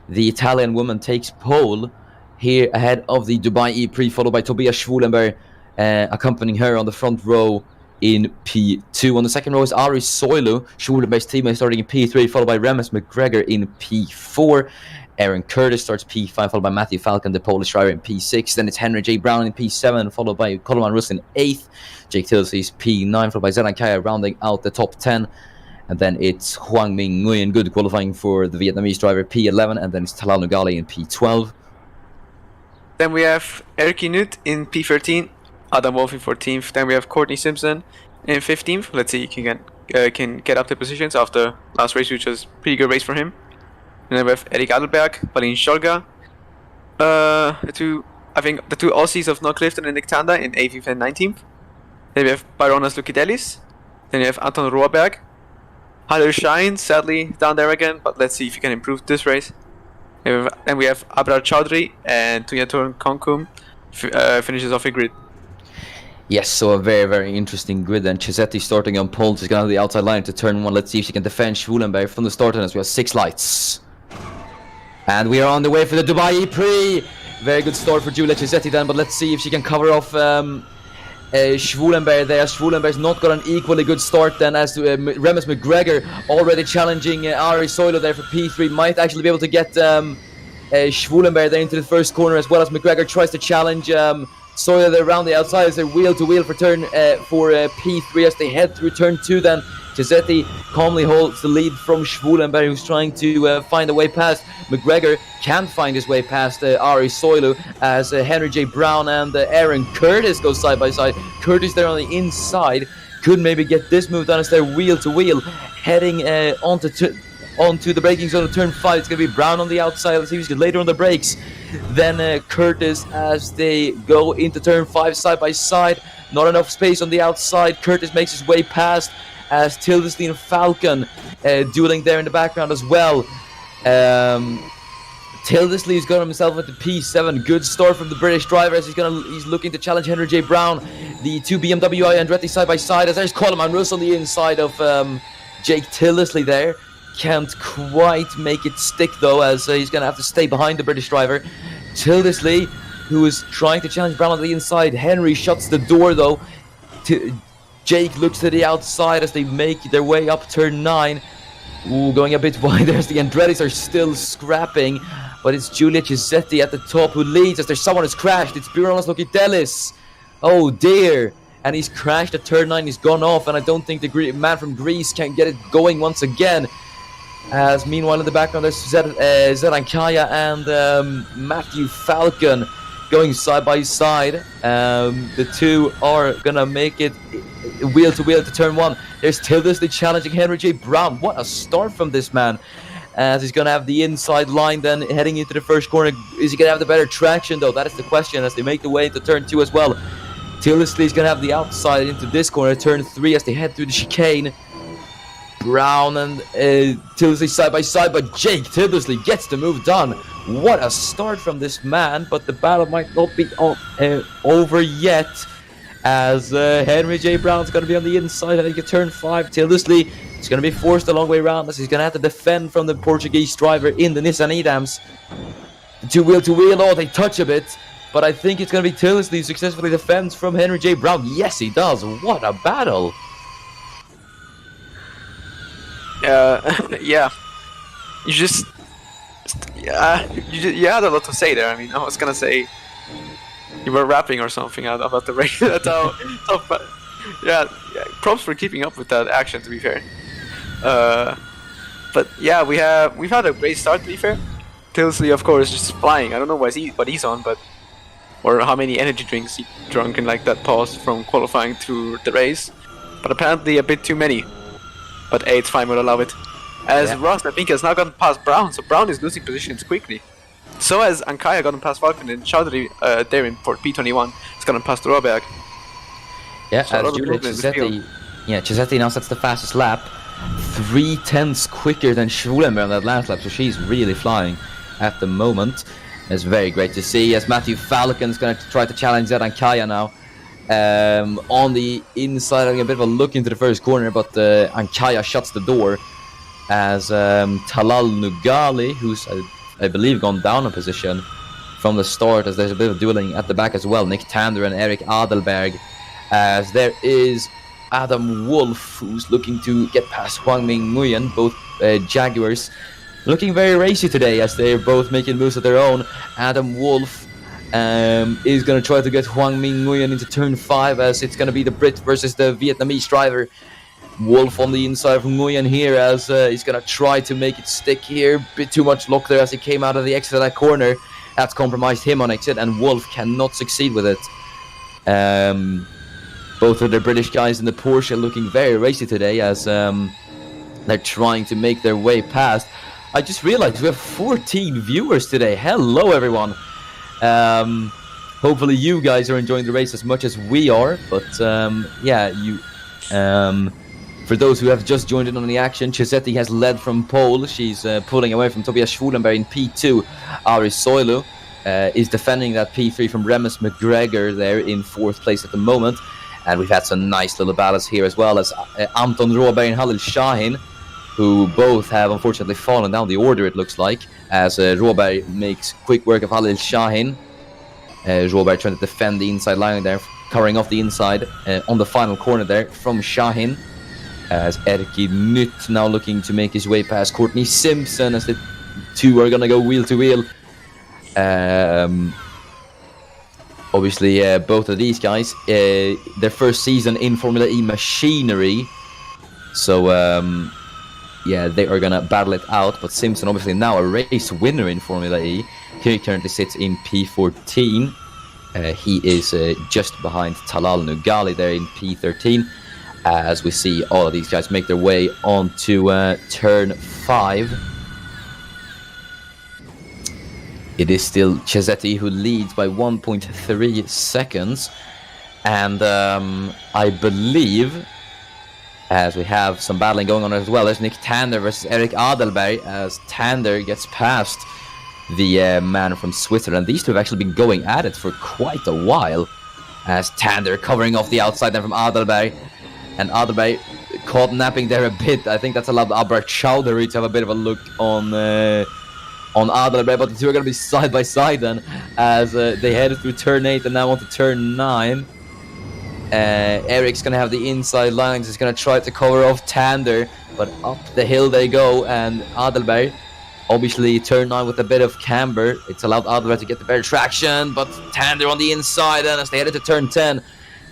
S2: the Italian woman, takes pole here ahead of the Dubai ePrix, followed by Tobias Schwulenberg, accompanying her on the front row in P2. On the second row is Ari Soilu, Schwulenberg's teammate, starting in P3, followed by Remus McGregor in P4. Aaron Curtis starts P5, followed by Matthew Falcon, the Polish driver, in P6. Then it's Henry J. Brown in P7, followed by Coleman Russ in 8th. Jake Tilsley's P9, followed by Zeran Kaya, rounding out the top 10. And then it's Huang Minh Nguyen, good qualifying for the Vietnamese driver, P11. And then it's Talal Nugali in P12.
S3: Then we have Erki Nut in P13, Adam Wolf in 14th. Then we have Courtney Simpson in 15th. Let's see, he can get up the positions after last race, which was a pretty good race for him. And then we have Erik Adelberg, Balin Sjolga. The two Aussies of Noah Clifton and Nick Tanda in 18th and 19th. Then we have Baronas Lukidelis. Then we have Anton Rohrberg. Haller Shine, sadly down there again, but let's see if he can improve this race. Then we have Abrar Chaudhry and Tuyaturn Konkum finishes off a grid.
S2: Yes, so a very, very interesting grid then. Cesetti starting on pole. She's going to have the outside line to turn 1. Let's see if she can defend Schwulenberg from the start. And as we have 6 lights. And we are on the way for the Dubai ePrix. Very good start for Giulia Cesetti then, but let's see if she can cover off Schwulenberg there. Schwulenberg's not got an equally good start then as Remus McGregor, already challenging Ari Soilu there for P3. Might actually be able to get Schwulenberg there into the first corner, as well as McGregor tries to challenge Soilu there around the outside as they're wheel to wheel for P3 as they head through turn 2 then. Cesetti calmly holds the lead from Schwulenberg, who's trying to find a way past. McGregor can't find his way past Ari Soilu as Henry J. Brown and Aaron Curtis go side by side. Curtis there on the inside could maybe get this move done as they're wheel to wheel heading onto the braking zone of turn 5. It's going to be Brown on the outside. Let's see if he's later on the brakes. Then Curtis as they go into turn 5 side by side. Not enough space on the outside. Curtis makes his way past as Tildesley and Falcon dueling there in the background as well. Tildesley's got himself at the P7. Good start from the British driver as he's looking to challenge Henry J. Brown. The two BMW Andretti side by side as there's Coleman Russ on the inside of Jake Tildesley there. Can't quite make it stick though, as he's going to have to stay behind the British driver. Tildesley, who is trying to challenge Brown on the inside. Henry shuts the door though. Jake looks to the outside as they make their way up turn 9. Ooh, going a bit wider as the Andrettis are still scrapping. But it's Giulia Cesetti at the top who leads as there's someone who's crashed. It's Bironas Lokidelis. Oh dear. And he's crashed at turn 9. He's gone off, and I don't think the man from Greece can get it going once again. As meanwhile in the background there's Zeran Kaya and Matthew Falcon going side by side. The two are gonna make it wheel to wheel to turn 1. There's Tildesley challenging Henry J. Brown. What a start from this man, as he's gonna have the inside line then heading into the first corner. Is he gonna have the better traction though? That is the question as they make the way into turn 2 as well. Tildesley's gonna have the outside into this corner, turn 3, as they head through the chicane. Brown and Tildesley side by side, but Jake Tildesley gets the move done. What a start from this man, but the battle might not be over yet, as Henry J. Brown's going to be on the inside. I think at turn 5, Tildesley He's going to be forced a long way around as he's going to have to defend from the Portuguese driver in the Nissan Edams. To wheel, oh, they touch a bit. But I think it's going to be Tilsley who successfully defends from Henry J. Brown. Yes, he does. What a battle.
S3: Yeah. You had a lot to say there. I mean, I was gonna say you were rapping or something about the race. That's how tough. But yeah, props for keeping up with that action. To be fair, but yeah, we've had a great start. To be fair, Tilsley, of course, just flying. I don't know what he's on, but or how many energy drinks he drunk in like that pause from qualifying to the race, but apparently a bit too many. But hey, it's fine, we'll allow it. As Ross, I think, has now gotten past Brown, so Brown is losing positions quickly. So has Ankaya gotten past Falcon, and Chowdhury there in Port P21 has gotten past Råberg.
S2: Yeah,
S3: so
S2: as Julia Chisetti now sets the fastest lap. 3/10 quicker than Schulenberg on that last lap, so she's really flying at the moment. It's very great to see, as Matthew Falcon's going to try to challenge that Ankaya now. On the inside, having a bit of a look into the first corner, but Ankaya shuts the door as Talal Nugali, who's I believe gone down a position from the start, as there's a bit of dueling at the back as well. Nick Tander and Eric Adelberg, as there is Adam Wolf, who's looking to get past Huang Ming Nguyen, both Jaguars looking very racy today as they're both making moves of their own. Adam Wolf is going to try to get Huang Ming Nguyen into turn 5, as it's going to be the Brit versus the Vietnamese driver. Wolf on the inside of Nguyen here, as he's going to try to make it stick here. Bit too much luck there as he came out of the exit of that corner. That's compromised him on exit, and Wolf cannot succeed with it. Both of the British guys in the Porsche looking very racy today, as they're trying to make their way past. I just realized we have 14 viewers today. Hello, everyone. Hopefully you guys are enjoying the race as much as we are, but yeah, for those who have just joined in on the action, Chisetti has led from pole. She's pulling away from Tobias Schwulenberg in P2. Ari Soilu is defending that P3 from Remus McGregor there in 4th place at the moment. And we've had some nice little battles here as well, as Anton Råberg and Halil Shahin, who both have unfortunately fallen down the order, it looks like, as Råberg makes quick work of Halil Shahin. Råberg trying to defend the inside line there, covering off the inside on the final corner there from Shahin. As Erki Nytt now looking to make his way past Courtney Simpson, as the two are going to go wheel to wheel. Obviously, both of these guys, their first season in Formula E machinery. So, yeah, they are going to battle it out. But Simpson, obviously now a race winner in Formula E. He currently sits in P14. He is just behind Talal Nugali there in P13. As we see all of these guys make their way onto turn 5. It is still Chisetti who leads by 1.3 seconds. And I believe, as we have some battling going on as well, there's Nick Tander versus Eric Adelberg, as Tander gets past the man from Switzerland. These two have actually been going at it for quite a while, as Tander covering off the outside then from Adelberg. And Adelberg caught napping there a bit. I think that's allowed Albert Chowdhury to have a bit of a look on Adelberg, but the two are going to be side by side then, as they headed through turn 8 and now onto turn 9. Eric's going to have the inside lines. He's going to try to cover off Tander, but up the hill they go, and Adelberg, obviously turn 9 with a bit of camber. It's allowed Adelberg to get the better traction, but Tander on the inside, and as they headed to turn 10,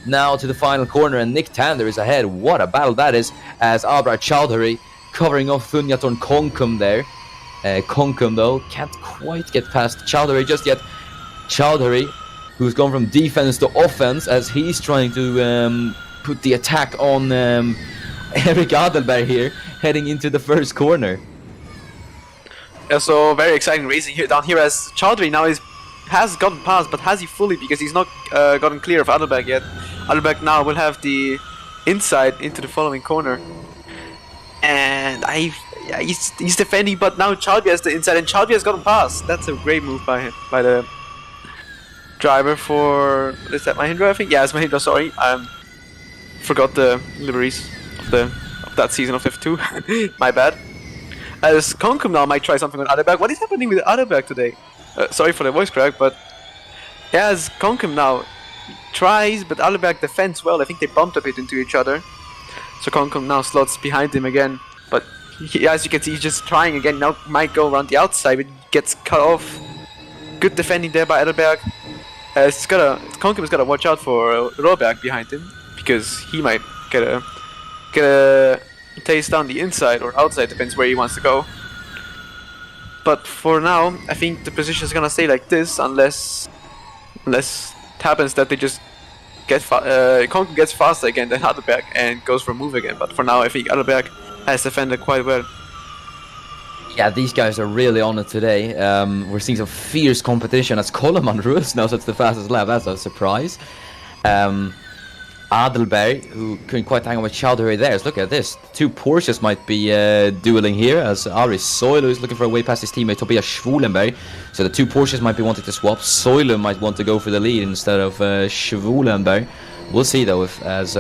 S2: now to the final corner, and Nick Tander is ahead. What a battle that is, as Albert Chowdhury covering off Thunyatorn Konkum there. Konkum, though, can't quite get past Chowdhury just yet. Chowdhury, who's gone from defense to offense, as he's trying to put the attack on Eric Adelberg here, heading into the first corner.
S3: Yeah, so very exciting racing here down here, as Chowdhury now has gotten past, but has he fully, because he's not gotten clear of Adelberg yet. Adelberg now will have the inside into the following corner, and he's defending, but now Chowdhury has the inside, and Chowdhury has gotten past. That's a great move by him, by the driver for, is that Mahindra, I think? Yeah, it's Mahindra, sorry. Forgot the liveries of that season of F2. My bad. As Konkum now might try something on Adelberg. What is happening with Adelberg today? Sorry for the voice crack, but yeah, as Konkum now tries, but Adelberg defends well. I think they bumped a bit into each other. So Konkum now slots behind him again. But as you can see, he's just trying again. Now might go around the outside, but gets cut off. Good defending there by Adelberg. Konkum's gotta watch out for Råberg behind him, because he might get a taste down the inside or outside, depends where he wants to go. But for now, I think the position is gonna stay like this unless it happens that they just get Konkum gets faster again than Adelberg and goes for a move again. But for now, I think Adelberg has defended quite well.
S2: Yeah, these guys are really on it today. We're seeing some fierce competition as Coleman Rus now sets the fastest lap. That's a surprise. Adelberg, who couldn't quite hang on with Chowdhury there. So look at this. Two Porsches might be dueling here, as Ari Soilu is looking for a way past his teammate Tobias Schwulenberg. So the two Porsches might be wanting to swap. Soilu might want to go for the lead instead of Schwulenberg. We'll see though, as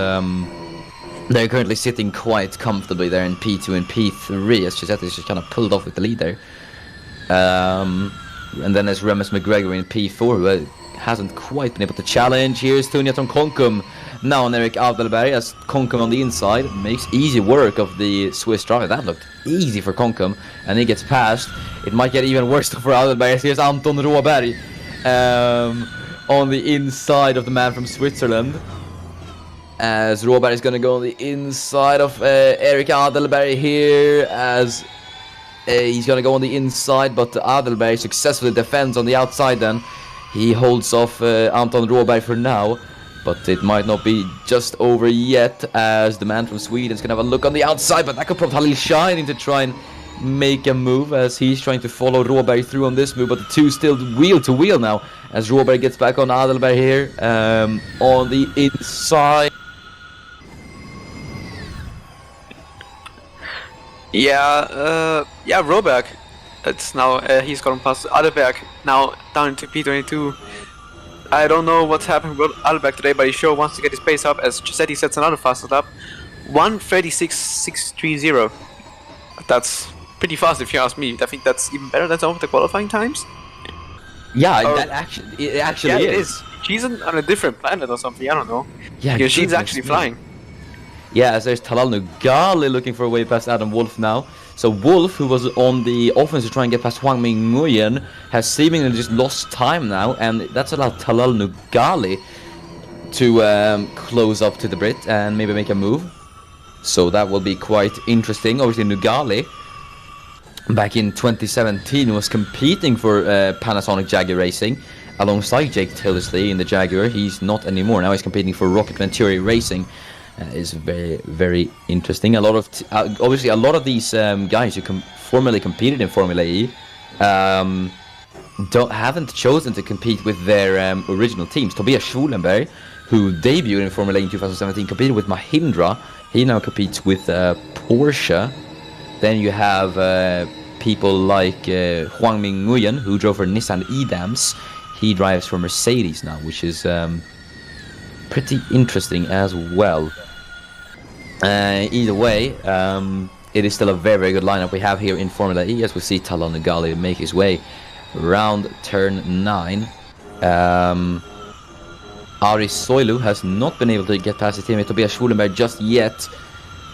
S2: they're currently sitting quite comfortably there in P2 and P3, as Chisetti is just kind of pulled off with the lead there. And then there's Remus McGregor in P4, who hasn't quite been able to challenge. Here's Tunjaton Konkum now on Erik Adelberg, as Konkum on the inside makes easy work of the Swiss driver. That looked easy for Konkum, and he gets past. It might get even worse for Adelberg. Here's Anton Råberg on the inside of the man from Switzerland, as Råberg is going to go on the inside of Erik Adelberg here, as he's going to go on the inside, but Adelberg successfully defends on the outside then. He holds off Anton Råberg for now, but it might not be just over yet, as the man from Sweden is going to have a look on the outside, but that could prompt Halil Shine to try and make a move, as he's trying to follow Råberg through on this move, but the two still wheel to wheel now, as Råberg gets back on Adelberg here on the inside.
S3: Yeah, Råberg. It's now he's gotten past Adelberg, now down into P22. I don't know what's happened with Adelberg today, but he sure wants to get his pace up, as Giuseppe sets another fast lap. 1:36.630. That's pretty fast if you ask me. I think that's even better than some of the qualifying times.
S2: Yeah, that actually
S3: yeah, it is. She's on a different planet or something, I don't know.
S2: Yeah,
S3: because she's actually flying.
S2: Yeah, as there's Talal Nugali looking for a way past Adam Wolf now. So Wolf, who was on the offense to try and get past Huang Ming Nguyen, has seemingly just lost time now, and that's allowed Talal Nugali to close up to the Brit and maybe make a move. So that will be quite interesting. Obviously Nugali, back in 2017, was competing for Panasonic Jaguar Racing alongside Jake Tillersley in the Jaguar. He's not anymore. Now he's competing for Rocket Venturi Racing. Is very, very interesting. A lot of obviously a lot of these guys who formerly competed in Formula E haven't chosen to compete with their original teams. Tobias Schwulenberg, who debuted in Formula E in 2017, competed with Mahindra. He now competes with Porsche. Then you have people like Huang Ming Nguyen, who drove for Nissan Edams. He drives for Mercedes now, which is pretty interesting as well. Either way, it is still a very, very good lineup we have here in Formula E, as we see Talal Nugali make his way round turn 9. Ari Soilu has not been able to get past his teammate Tobias Schwulenberg just yet,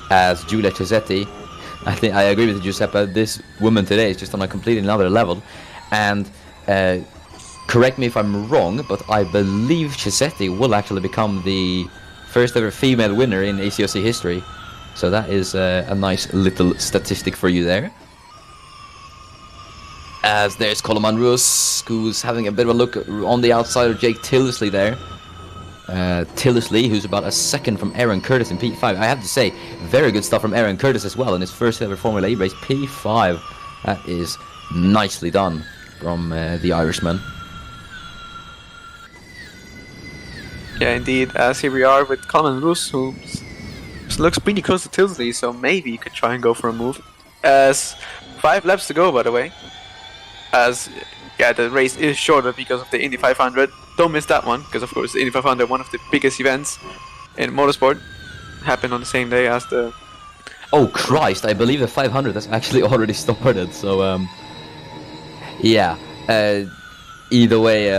S2: as Giulia Cesetti. I think I agree with Giuseppe. This woman today is just on a completely another level, and correct me if I'm wrong, but I believe Cesetti will actually become the first ever female winner in ACOC history. So that is a nice little statistic for you there. As there's Coleman Rus, who's having a bit of a look on the outside of Jake Tillersley there. Tillersley, who's about a second from Aaron Curtis in P5. I have to say, very good stuff from Aaron Curtis as well in his first ever Formula E race, P5. That is nicely done from the Irishman.
S3: Yeah, indeed. As here we are with Coleman Rus, who looks pretty close to Tilsley, so maybe you could try and go for a move. As 5 laps to go, by the way. As yeah, the race is shorter because of the Indy 500. Don't miss that one, because of course the Indy 500, one of the biggest events in motorsport, happened on the same day as the
S2: Oh Christ! I believe the 500 has actually already started. So yeah. Either way,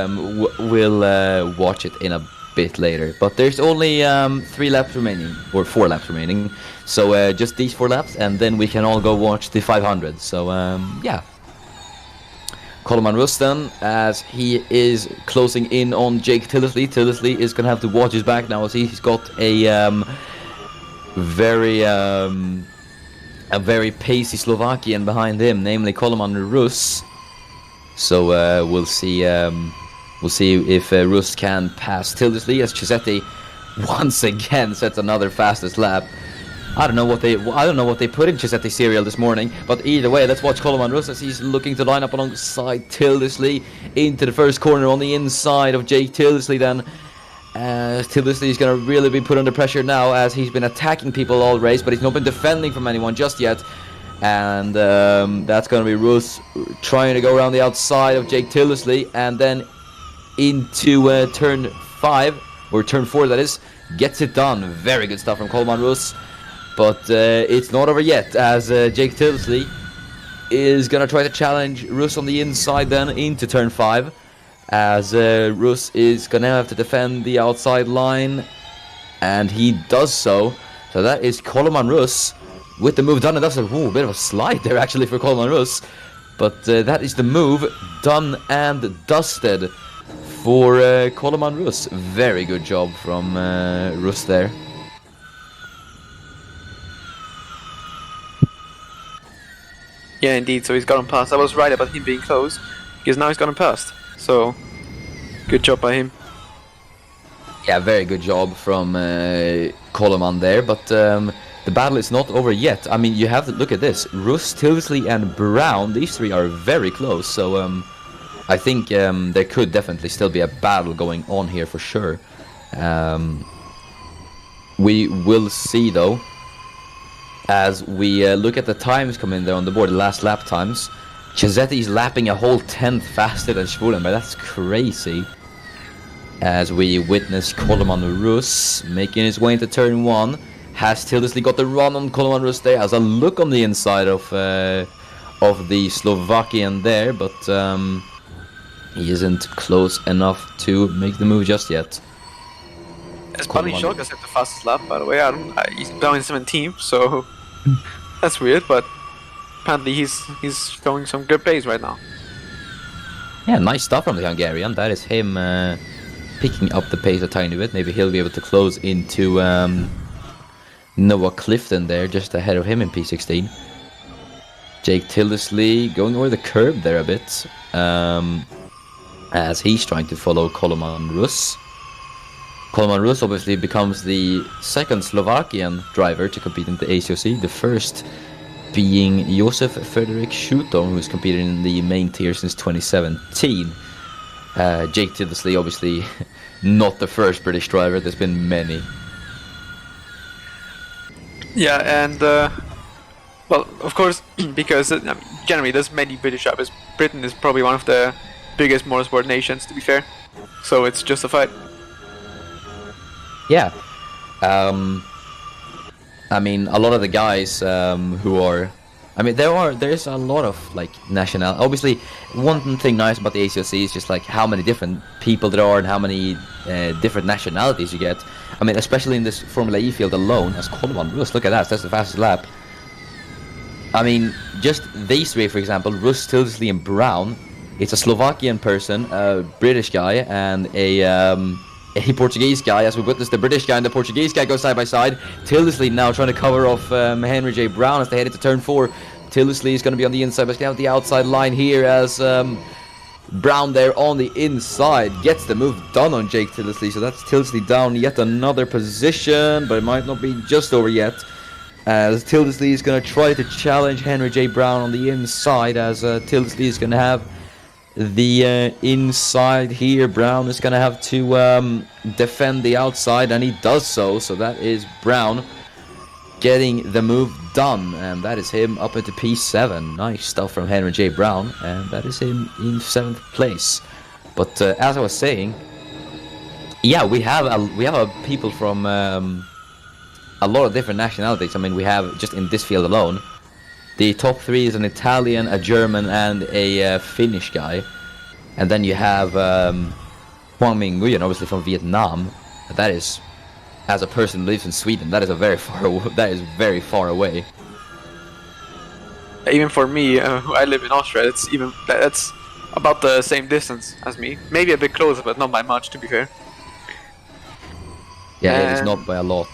S2: we'll watch it in a bit later. But there's only 3 laps remaining, or 4 laps remaining. So just these 4 laps, and then we can all go watch the 500. So yeah. Coleman Ruston, as he is closing in on Jake Tillisley. Tillisley is gonna have to watch his back now, as he's got a very pacey Slovakian behind him, namely Coleman Rus. So we'll see if Rus can pass Tillisley, as Chisetti once again sets another fastest lap. I don't know what they put in Chisetti's cereal this morning, but either way, let's watch Coleman Rus as he's looking to line up alongside Tillisley into the first corner on the inside of Jake Tillisley. Then Tillisley is going to really be put under pressure now, as he's been attacking people all race, but he's not been defending from anyone just yet. And that's going to be Rus trying to go around the outside of Jake Tillisley, and then into turn 5, or turn 4 that is, gets it done. Very good stuff from Coleman Rus. But it's not over yet, as Jake Tillisley is going to try to challenge Rus on the inside then into turn 5, as Rus is going to have to defend the outside line, and he does so. So that is Coleman Rus with the move done, and that's a bit of a slide there actually for Coleman Rus. But that is the move done and dusted for Coleman Rus. Very good job from Rus there.
S3: Yeah, indeed. So he's got him past. I was right about him being close, because now he's got him past. So good job by him.
S2: Yeah, very good job from Coleman there. But the battle is not over yet. I mean, you have to look at this. Rus, Tillisley, and Brown. These 3 are very close. So I think there could definitely still be a battle going on here for sure. We will see though, as we look at the times come in there on the board, the last lap times. Chisetti's lapping a whole 10th faster than Schwulenberg. That's crazy. As we witness Coleman Rus making his way into turn 1. Has Tillisley got the run on Coleman Rus there? As a look on the inside of the Slovakian there, but he isn't close enough to make the move just yet.
S3: As Bunny Shulk has had the fastest lap, by the way. He's down in 17th, so that's weird, but apparently he's going some good pace right now.
S2: Yeah, nice stuff from the Hungarian. That is him picking up the pace a tiny bit. Maybe he'll be able to close into Noah Clifton there, just ahead of him in P16. Jake Tillisley going over the curb there a bit, as he's trying to follow Coleman Rus. Coleman Rus obviously becomes the second Slovakian driver to compete in the ACOC, the first being Josef Frederick Schuton, who's competed in the main tier since 2017. Jake Tillisley obviously not the first British driver, there's been many.
S3: Yeah, and well, of course, because generally there's many British drivers. Britain is probably one of the biggest motorsport nations, to be fair, so it's justified.
S2: Yeah, I mean, a lot of the guys who are, I mean, there's a lot of like national. Obviously, one thing nice about the ACOC is just like how many different people there are and how many different nationalities you get. I mean, especially in this Formula E field alone, as Coleman Rus, look at that, that's the fastest lap. I mean, just these 3, for example, Rus, Tillisley, and Brown. It's a Slovakian person, a British guy, and a Portuguese guy, as we witnessed the British guy and the Portuguese guy go side by side. Tillisley now trying to cover off Henry J. Brown as they head into turn 4. Tillisley is going to be on the inside, but he's going to have the outside line here, as Brown there on the inside gets the move done on Jake Tillisley. So that's Tillisley down yet another position, but it might not be just over yet, as Tillisley is going to try to challenge Henry J. Brown on the inside, as Tillisley is going to have the inside here. Brown is going to have to defend the outside, and he does so. So that is Brown getting the move done, and that is him up into P7. Nice stuff from Henry J. Brown, and that is him in 7th place. But as I was saying, yeah, we have people from a lot of different nationalities. I mean, we have, just in this field alone, the top 3 is an Italian, a German, and a Finnish guy. And then you have Huang Ming Nguyen, obviously from Vietnam. That is, as a person who lives in Sweden, that is very far away.
S3: Even for me, who I live in Austria, that's about the same distance as me. Maybe a bit closer, but not by much, to be fair.
S2: Yeah, it is not by a lot.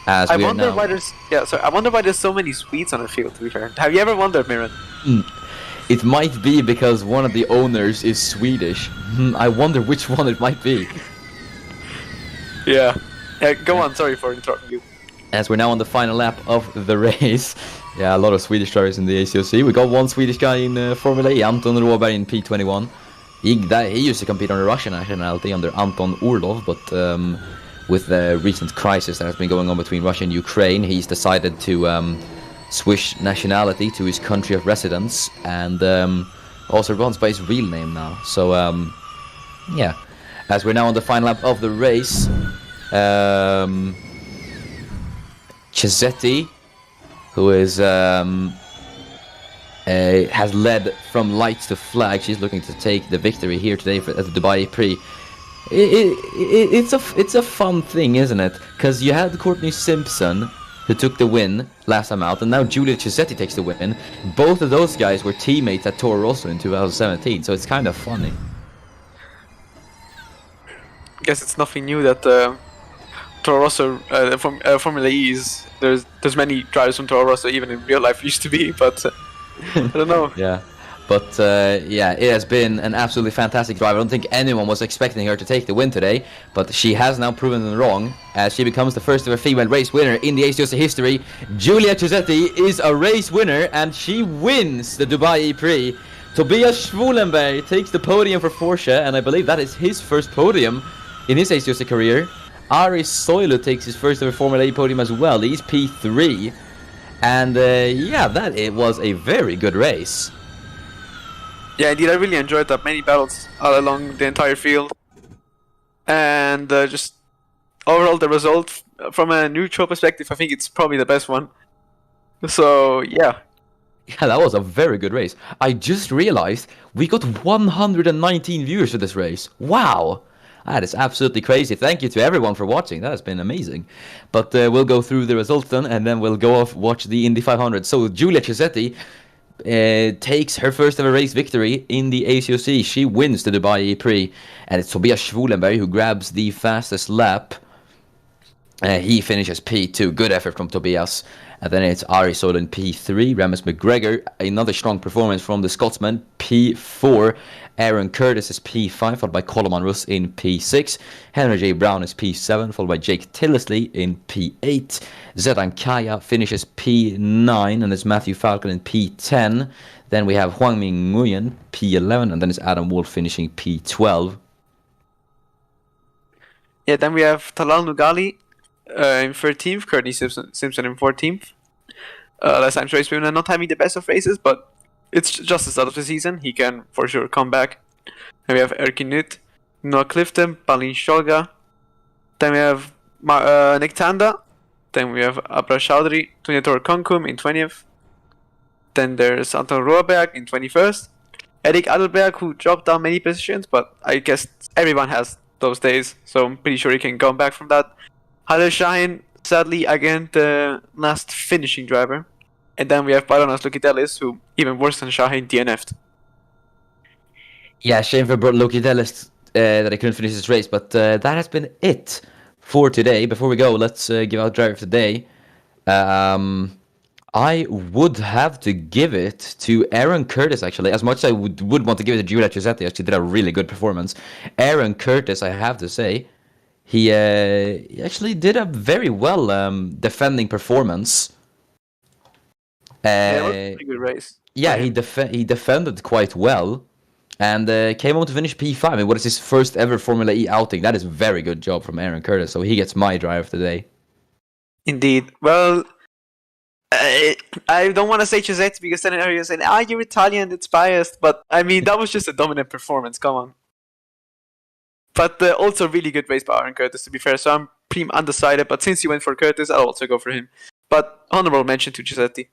S2: As
S3: I
S2: we are
S3: wonder
S2: now.
S3: why there's I wonder why there's so many Swedes on the field. To be fair, have you ever wondered, Miran?
S2: It might be because one of the owners is Swedish. I wonder which one it might be.
S3: Yeah. Go on. Sorry for interrupting you.
S2: As we're now on the final lap of the race. Yeah, a lot of Swedish drivers in the ACOC. We got one Swedish guy in Formula E, Anton Råberg in P21. He used to compete on the Russian nationality under Anton Orlov, but with the recent crisis that has been going on between Russia and Ukraine, he's decided to switch nationality to his country of residence, and also runs by his real name now. So yeah, as we're now on the final lap of the race, Chisetti, who is has led from lights to flag. She's looking to take the victory here today at the Dubai ePrix. It's a fun thing, isn't it? Because you had Courtney Simpson, who took the win last time out, and now Giulia Chisetti takes the win. Both of those guys were teammates at Toro Rosso in 2017, so it's kind of funny.
S3: I guess it's nothing new that Toro Rosso Formula E is there's many drivers from Toro Rosso even in real life used to be, but I don't know.
S2: Yeah. But yeah, it has been an absolutely fantastic drive. I don't think anyone was expecting her to take the win today, but she has now proven them wrong, as she becomes the first ever female race winner in the ACOC history. Giulia Chisetti is a race winner, and she wins the Dubai ePrix. Tobias Schwulenberg takes the podium for Porsche, and I believe that is his first podium in his ACOC career. Ari Soilu takes his first ever Formula E podium as well. He's P3. And yeah, it was a very good race.
S3: Yeah, indeed, I really enjoyed that. Many battles all along the entire field. And just overall, the result, from a neutral perspective, I think it's probably the best one. So, yeah.
S2: Yeah, that was a very good race. I just realized we got 119 viewers for this race. Wow! That is absolutely crazy. Thank you to everyone for watching. That has been amazing. But we'll go through the results then, and then we'll go off watch the Indy 500. So, Giulia Chisetti takes her first ever race victory in the ACOC. She wins the Dubai ePrix, and it's Tobias Schwulenberg who grabs the fastest lap. He finishes P2. Good effort from Tobias. And then it's Ari Soilu in P3. Remus McGregor, another strong performance from the Scotsman, P4. Aaron Curtis is P5, followed by Coleman Russ in P6. Henry J. Brown is P7, followed by Jake Tillisley in P8. Zetan Kaya finishes P9, and it's Matthew Falcon in P10. Then we have Huang Ming Nguyen, P11, and then it's Adam Wolf finishing P12.
S3: Yeah, then we have Talal Nugali in 13th, Courtney Simpson in 14th. Last time's race winner, not having the best of races, but it's just the start of the season. He can for sure come back. Then we have Erkin Nut, Noah Clifton, Palin Sholga. Then we have Nick Tanda. Then we have Abra Chaudhry, Tunyator Konkum in 20th. Then there's Anton Råberg in 21st. Eric Adelberg, who dropped down many positions, but I guess everyone has those days, so I'm pretty sure he can come back from that. Halil Shahin, sadly, again, the last finishing driver. And then we have Baronas Lukitelis, who, even worse than Shahin, DNF'd.
S2: Yeah, shame for Lukitelis that he couldn't finish his race, but that has been it for today. Before we go, let's give out driver of the day. I would have to give it to Aaron Curtis, actually. As much as I would want to give it to Giulia Chisetti, as she did a really good performance. Aaron Curtis, I have to say, he actually did a very well defending performance.
S3: Yeah, it was a pretty good race.
S2: Yeah, he defended quite well, and came home to finish P5. I mean, what is his first ever Formula E outing? That is a very good job from Aaron Curtis, so he gets my drive of the day.
S3: Indeed. Well, I don't want to say Chisetti because then you're saying, you're Italian, it's biased. But, I mean, that was just a dominant performance, come on. But also really good race by Aaron Curtis, to be fair. So I'm pretty undecided, but since you went for Curtis, I'll also go for him. But honorable mention to Giuseppe.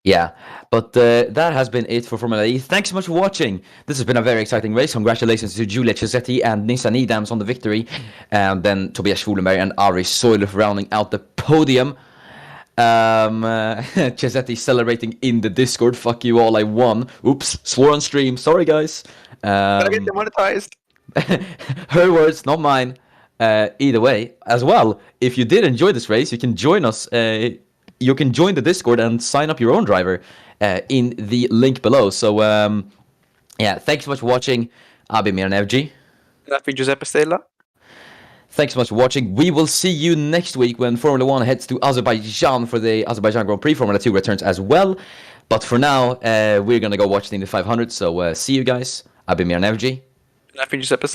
S2: Yeah, but that has been it for Formula E. Thanks so much for watching. This has been a very exciting race. Congratulations to Giulia Cesetti and Nissa Nidams on the victory. And then Tobias Schulenberg and Ari Soilov rounding out the podium. Cesetti celebrating in the Discord. Fuck you all, I won. Oops, swore on stream. Sorry, guys.
S3: Gotta get demonetized.
S2: Her words, not mine. Either way, as well, if you did enjoy this race, you can join us. You can join the Discord and sign up your own driver in the link below. So, yeah, thanks so much for watching. I've been Miran FG.
S3: And I've been Giuseppe Stella.
S2: Thanks so much for watching. We will see you next week when Formula 1 heads to Azerbaijan for the Azerbaijan Grand Prix. Formula 2 returns as well. But for now, we're going to go watch the Indy 500. So, see you guys. I've been Miran FG.
S3: And I've been Giuseppe Stella.